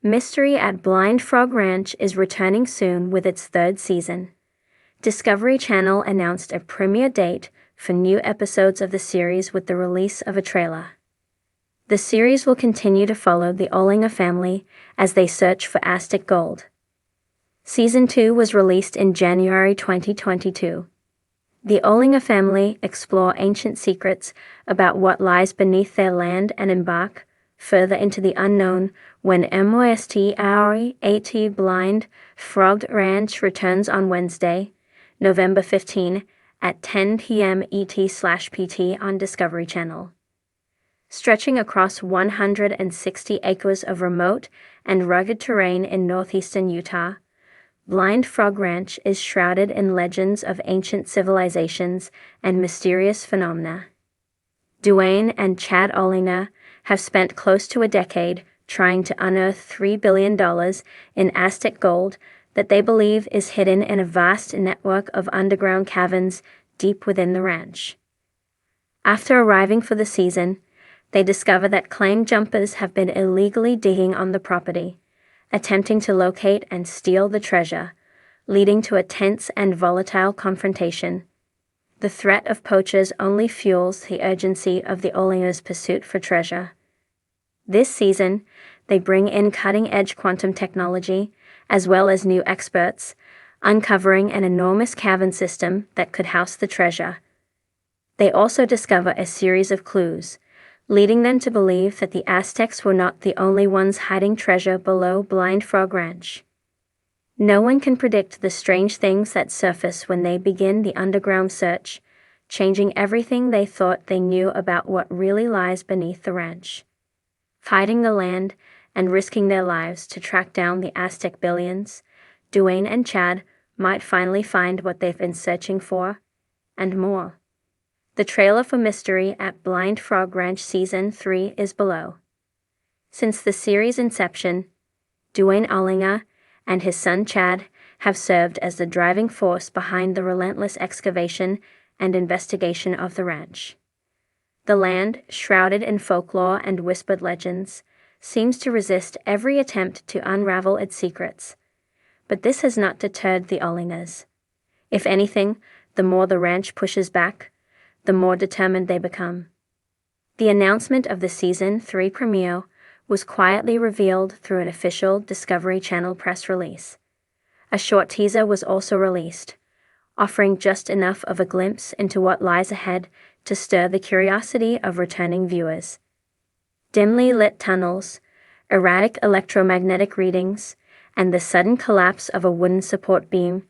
Mystery at Blind Frog Ranch is returning soon with its third season. Discovery Channel announced a premiere date for new episodes of the series with the release of a trailer. The series will continue to follow the Ollinger family as they search for Aztec gold. Season 2 was released in January 2022. The Ollinger family explore ancient secrets about what lies beneath their land and embark further into the unknown when MYST Blind Frog Ranch returns on Wednesday, November 15 at 10 p.m. ET/PT on Discovery Channel. Stretching across 160 acres of remote and rugged terrain in northeastern Utah, Blind Frog Ranch is shrouded in legends of ancient civilizations and mysterious phenomena. Duane and Chad Ollinger have spent close to a decade trying to unearth $3 billion in Aztec gold that they believe is hidden in a vast network of underground caverns deep within the ranch. After arriving for the season, they discover that claim jumpers have been illegally digging on the property, attempting to locate and steal the treasure, leading to a tense and volatile confrontation. The threat of poachers only fuels the urgency of the Ollingers' pursuit for treasure. This season, they bring in cutting-edge quantum technology, as well as new experts, uncovering an enormous cavern system that could house the treasure. They also discover a series of clues, leading them to believe that the Aztecs were not the only ones hiding treasure below Blind Frog Ranch. No one can predict the strange things that surface when they begin the underground search, changing everything they thought they knew about what really lies beneath the ranch. Hiding the land and risking their lives to track down the Aztec billions, Duane and Chad might finally find what they've been searching for, and more. The trailer for Mystery at Blind Frog Ranch Season 3 is below. Since the series' inception, Duane Ollinger and his son Chad have served as the driving force behind the relentless excavation and investigation of the ranch. The land, shrouded in folklore and whispered legends, seems to resist every attempt to unravel its secrets. But this has not deterred the Ollingers. If anything, the more the ranch pushes back, the more determined they become. The announcement of the Season 3 premiere was quietly revealed through an official Discovery Channel press release. A short teaser was also released, offering just enough of a glimpse into what lies ahead to stir the curiosity of returning viewers. Dimly lit tunnels, erratic electromagnetic readings, and the sudden collapse of a wooden support beam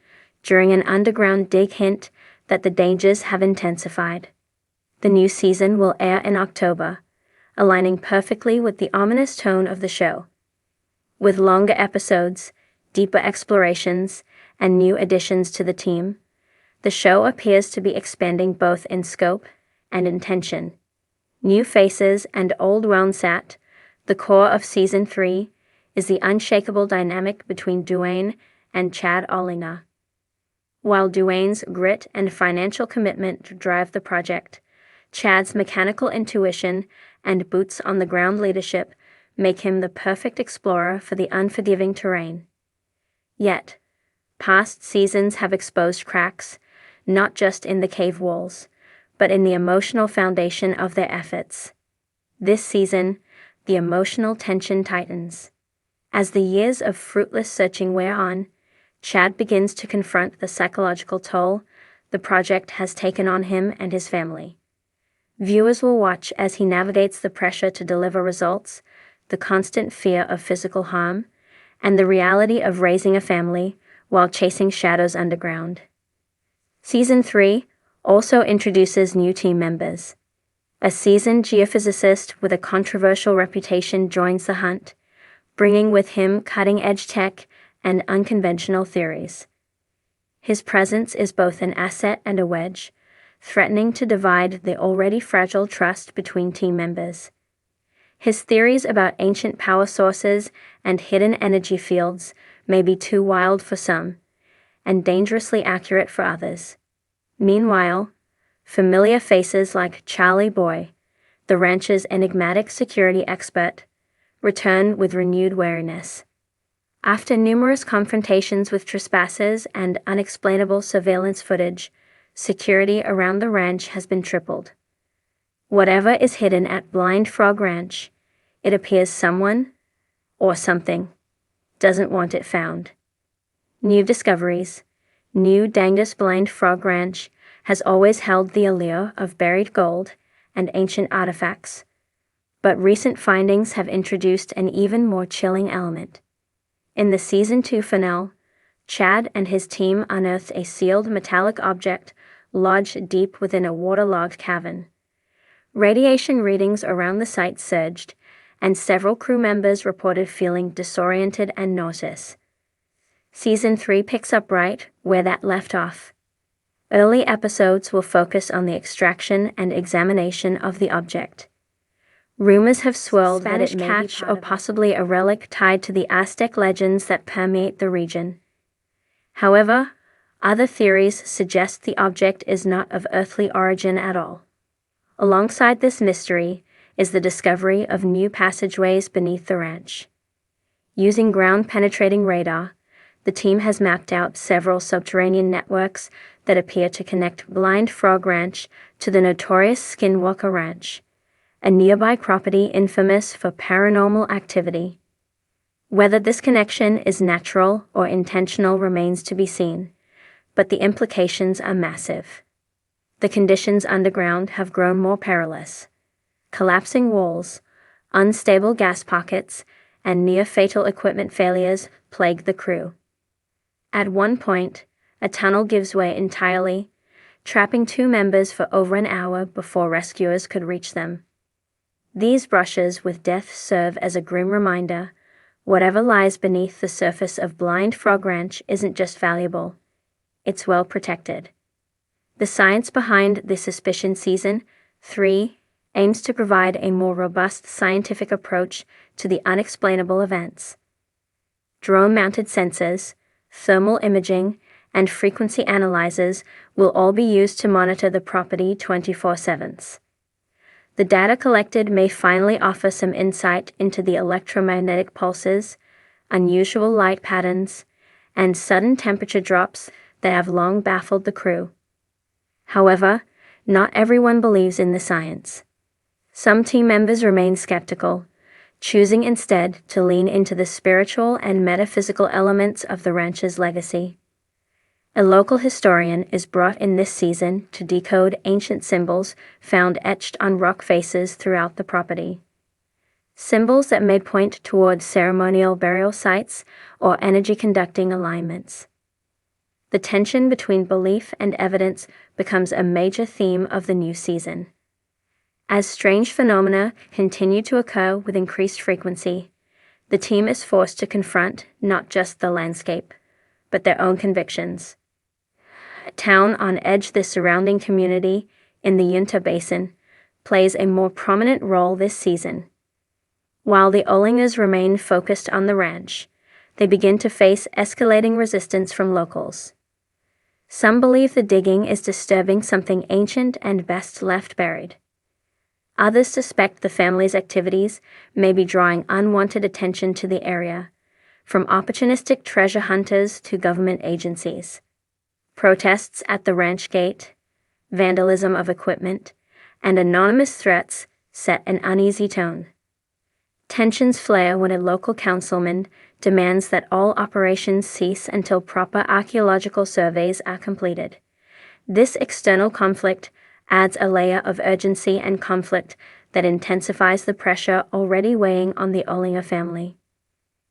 during an underground dig hint that the dangers have intensified. The new season will air in October, aligning perfectly with the ominous tone of the show. With longer episodes, deeper explorations, and new additions to the team, the show appears to be expanding both in scope and intention. New faces and old wounds sat, the core of Season 3 is the unshakable dynamic between Duane and Chad Ollinger. While Duane's grit and financial commitment drive the project, Chad's mechanical intuition and boots-on-the-ground leadership make him the perfect explorer for the unforgiving terrain. Yet, past seasons have exposed cracks, not just in the cave walls, but in the emotional foundation of their efforts. This season, the emotional tension tightens. As the years of fruitless searching wear on, Chad begins to confront the psychological toll the project has taken on him and his family. Viewers will watch as he navigates the pressure to deliver results, the constant fear of physical harm, and the reality of raising a family while chasing shadows underground. Season 3 also introduces new team members. A seasoned geophysicist with a controversial reputation joins the hunt, bringing with him cutting-edge tech and unconventional theories. His presence is both an asset and a wedge, threatening to divide the already fragile trust between team members. His theories about ancient power sources and hidden energy fields may be too wild for some, and dangerously accurate for others. Meanwhile, familiar faces like Charlie Boy, the ranch's enigmatic security expert, return with renewed wariness. After numerous confrontations with trespassers and unexplainable surveillance footage, security around the ranch has been tripled. Whatever is hidden at Blind Frog Ranch, it appears someone, or something, doesn't want it found. New discoveries. New Dangus Blind Frog Ranch has always held the allure of buried gold and ancient artifacts, but recent findings have introduced an even more chilling element. In the Season 2 finale, Chad and his team unearthed a sealed metallic object lodged deep within a waterlogged cavern. Radiation readings around the site surged, and several crew members reported feeling disoriented and nauseous. Season 3 picks up right where that left off. Early episodes will focus on the extraction and examination of the object. Rumors have swirled that it may catch or possibly a relic tied to the Aztec legends that permeate the region. However, other theories suggest the object is not of earthly origin at all. Alongside this mystery is the discovery of new passageways beneath the ranch. Using ground-penetrating radar, the team has mapped out several subterranean networks that appear to connect Blind Frog Ranch to the notorious Skinwalker Ranch, a nearby property infamous for paranormal activity. Whether this connection is natural or intentional remains to be seen, but the implications are massive. The conditions underground have grown more perilous. Collapsing walls, unstable gas pockets, and near-fatal equipment failures plague the crew. At one point, a tunnel gives way entirely, trapping 2 members for over an hour before rescuers could reach them. These brushes with death serve as a grim reminder: whatever lies beneath the surface of Blind Frog Ranch isn't just valuable, it's well protected. The science behind the Suspicion Season 3 aims to provide a more robust scientific approach to the unexplainable events. Drone-mounted sensors, thermal imaging, and frequency analyzers will all be used to monitor the property 24/7. The data collected may finally offer some insight into the electromagnetic pulses, unusual light patterns, and sudden temperature drops that have long baffled the crew. However, not everyone believes in the science. Some team members remain skeptical, choosing instead to lean into the spiritual and metaphysical elements of the ranch's legacy. A local historian is brought in this season to decode ancient symbols found etched on rock faces throughout the property. Symbols that may point towards ceremonial burial sites or energy-conducting alignments. The tension between belief and evidence becomes a major theme of the new season. As strange phenomena continue to occur with increased frequency, the team is forced to confront not just the landscape, but their own convictions. A town on edge, the surrounding community in the Uinta Basin plays a more prominent role this season. While the Ollingers remain focused on the ranch, they begin to face escalating resistance from locals. Some believe the digging is disturbing something ancient and best left buried. Others suspect the family's activities may be drawing unwanted attention to the area, from opportunistic treasure hunters to government agencies. Protests at the ranch gate, vandalism of equipment, and anonymous threats set an uneasy tone. Tensions flare when a local councilman demands that all operations cease until proper archaeological surveys are completed. This external conflict adds a layer of urgency and conflict that intensifies the pressure already weighing on the Ollinger family.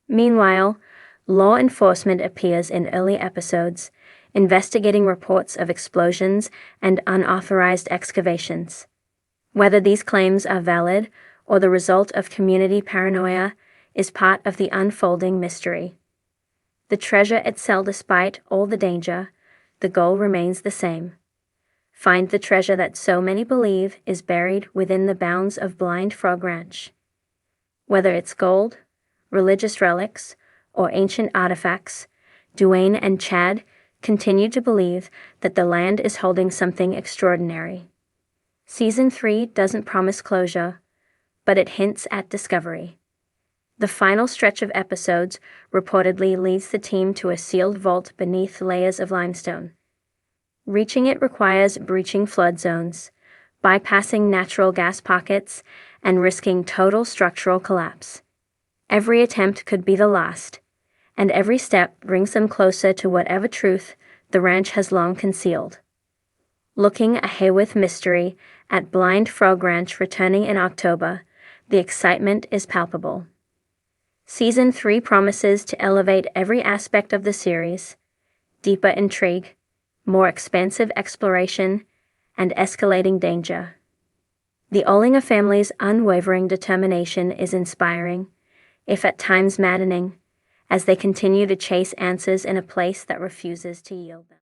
Meanwhile, law enforcement appears in early episodes, investigating reports of explosions and unauthorized excavations. Whether these claims are valid or the result of community paranoia is part of the unfolding mystery. The treasure itself, despite all the danger, the goal remains the same. Find the treasure that so many believe is buried within the bounds of Blind Frog Ranch. Whether it's gold, religious relics, or ancient artifacts, Duane and Chad continue to believe that the land is holding something extraordinary. Season 3 doesn't promise closure, but it hints at discovery. The final stretch of episodes reportedly leads the team to a sealed vault beneath layers of limestone. Reaching it requires breaching flood zones, bypassing natural gas pockets, and risking total structural collapse. Every attempt could be the last, and every step brings them closer to whatever truth the ranch has long concealed. Looking ahead with mystery at Blind Frog Ranch returning in October, the excitement is palpable. Season 3 promises to elevate every aspect of the series: deeper intrigue, more expansive exploration, and escalating danger. The Ollinger family's unwavering determination is inspiring, if at times maddening, as they continue to chase answers in a place that refuses to yield them.